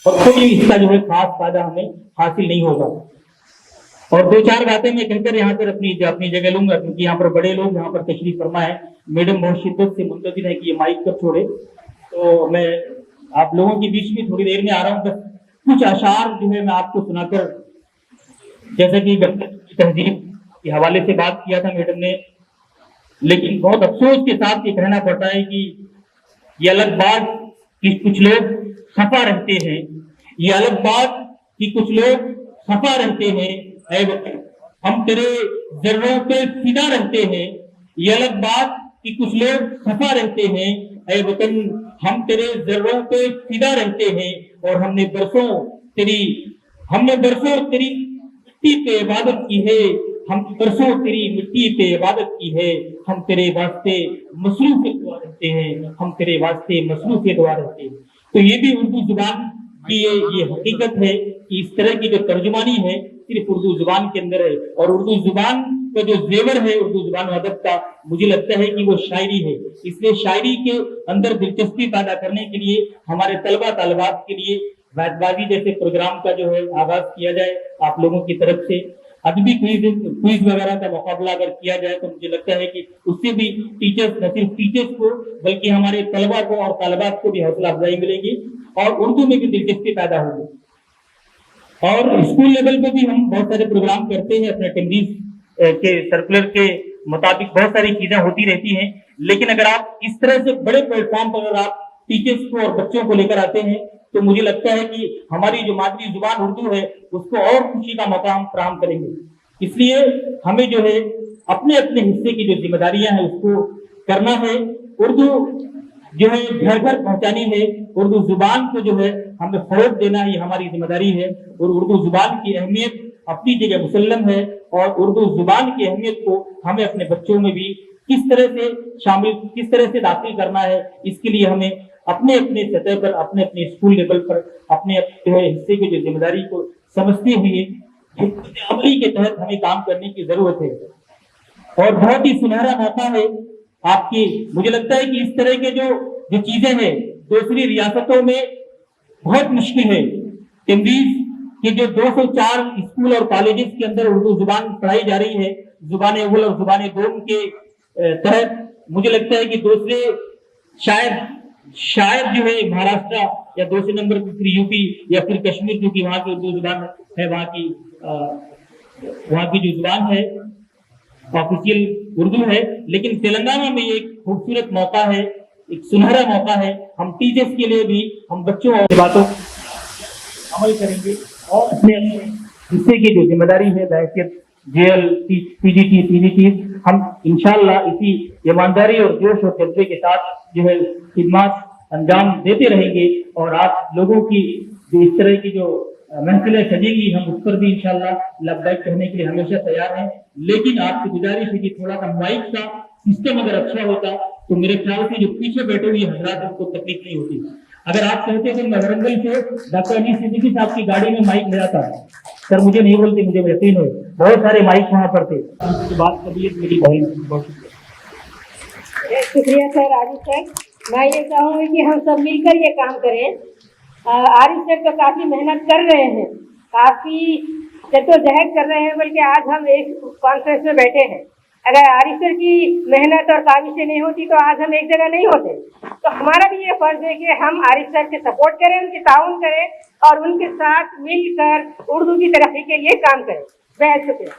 اور कोई इसका जो है खास फायदा हमें हासिल नहीं होगा। और दो चार बातें मैं कहकर यहाँ पर अपनी जगह लूंगा, क्योंकि यहाँ पर बड़े लोग यहाँ पर तशरीफ फरमा है। मैडम बहुत शिद्दत से मुंतजिर है कि ये माइक कब छोड़े, तो मैं आप लोगों के बीच में थोड़ी देर में आ रहा हूँ। बस कुछ अशार जो है मैं आपको सुनाकर, जैसा कि तहजीब के हवाले से बात किया था मैडम ने, लेकिन बहुत अफसोस के साथ ये कहना पड़ता है कि ये अलग बात कि कुछ लोग खफा रहते हैं, ये अलग बात कि कुछ लोग खफा रहते हैं, ऐ वतन हम तेरे जर्रों पे फिदा रहते हैं। ये अलग बात कि कुछ लोग खफा रहते हैं, ऐ वतन हम तेरे जर्रों पे फिदा रहते हैं। और हमने बरसों तेरी मिट्टी पे इबादत की है, हम बरसों तेरी मिट्टी पे इबादत की है। हम तेरे वास्ते मसरूफ दुआ रहते हैं, हम तेरे वास्ते मसरूफ दुआ रहते हैं। तो ये भी उर्दू जुबान की ये हकीकत है कि इस तरह की जो तर्जुमानी है सिर्फ उर्दू जुबान के अंदर है। और उर्दू जुबान का जो जेवर है उर्दू जुबान अदब का, मुझे लगता है कि वो शायरी है। इसलिए शायरी के अंदर दिलचस्पी पैदा करने के लिए हमारे तलबा तालिबात के लिए वादबाजी जैसे प्रोग्राम का जो है आगाज किया जाए आप लोगों की तरफ से। अदबी क्विज वगैरह का मुकाबला अगर किया जाए तो मुझे लगता है कि उससे भी टीचर्स, न सिर्फ टीचर्स को बल्कि हमारे तलबा को और तालिबात को भी हौसला अफजाई मिलेगी और उर्दू में भी दिलचस्पी पैदा होगी। और स्कूल लेवल पे भी हम बहुत सारे प्रोग्राम करते हैं, अपने टेमरीज के सर्कुलर के मुताबिक बहुत सारी चीजें होती रहती हैं। लेकिन अगर आप इस तरह से बड़े प्लेटफॉर्म पर अगर आप टीचर्स को और बच्चों को लेकर आते हैं तो मुझे लगता है कि हमारी जो मादरी जुबान उर्दू है उसको और खुशी का मौका हम फराहम करेंगे। इसलिए हमें जो है अपने अपने हिस्से की जो जिम्मेदारियां हैं उसको करना है। उर्दू जो है घर घर पहुंचानी है, उर्दू जुबान को जो है हमें फरोग देना ही हमारी जिम्मेदारी है। और उर्दू जुबान की अहमियत अपनी जगह मुसल्लम है और उर्दू जुबान की अहमियत को हमें अपने बच्चों में भी किस तरह से दाखिल करना है, इसके लिए हमें अपने अपने सतह पर, अपने अपने स्कूल लेवल पर अपने हिस्से की जो जिम्मेदारी को समझते हुए अमली के तहत हमें काम करने की जरूरत है। और बहुत ही सुनहरा मौका है आपकी, मुझे लगता है कि इस तरह के जो चीजें हैं दूसरी रियासतों में बहुत मुश्किल है। तमरीज के जो 204 स्कूल और कॉलेजेस के अंदर उर्दू जुबान पढ़ाई जा रही है, जुबान अव्वल और जुबान दोम के तहत, मुझे लगता है कि दूसरे शायद जो है महाराष्ट्र या दूसरे नंबर पर फिर यूपी या फिर कश्मीर, क्योंकि वहां की उर्दू जुबान है, वहां की जो जुबान है ऑफिशियल उर्दू है। लेकिन तेलंगाना में एक खूबसूरत मौका है, एक सुनहरा मौका है। हम टीचर्स के लिए भी हम बच्चों और बातों अमल करेंगे और अपने हिस्से की जो जिम्मेदारी है बहैसियत जेएल, पीजीटी, पीजीटी, हम इंशाअल्लाह इसी ईमानदारी और जोश और जज्बे के साथ जो है खिदमत अंजाम देते रहेंगे। और आप लोगों की जो इस तरह की जो महफिलें सजेंगी हम उस पर भी इंशाअल्लाह लब्बैक कहने के लिए हमेशा तैयार हैं। लेकिन आपसे गुजारिश है कि थोड़ा सा माइक का सिस्टम अगर अच्छा होता तो मेरे ख्याल से जो पीछे बैठे हुए हजरात उनको तकलीफ नहीं होती। अगर आप कहते तो मैं वरंगल से डॉक्टर अली सिद्दीकी साहब की गाड़ी में माइक ले जाता, सर मुझे नहीं बोलते, मुझे यकीन है बहुत सारे माइक वहां पर थे। उसके बाद तबीयत मेरी बहुत शुक्रिया सर, आरिफ सर। मैं ये चाहूँगी कि हम सब मिलकर ये काम करें। आरिफ सर तो काफ़ी मेहनत कर रहे हैं, काफ़ी जद्दोजहद कर रहे हैं, बल्कि आज हम एक कॉन्फ्रेंस में बैठे हैं। अगर आरिफ सर की मेहनत और काविशें नहीं होती तो आज हम एक जगह नहीं होते। तो हमारा भी ये फर्ज है कि हम आरिफ सर के सपोर्ट करें, उनके ताउन करें और उनके साथ मिलकर उर्दू की तरक्की के लिए काम करें। बेहद शुक्रिया।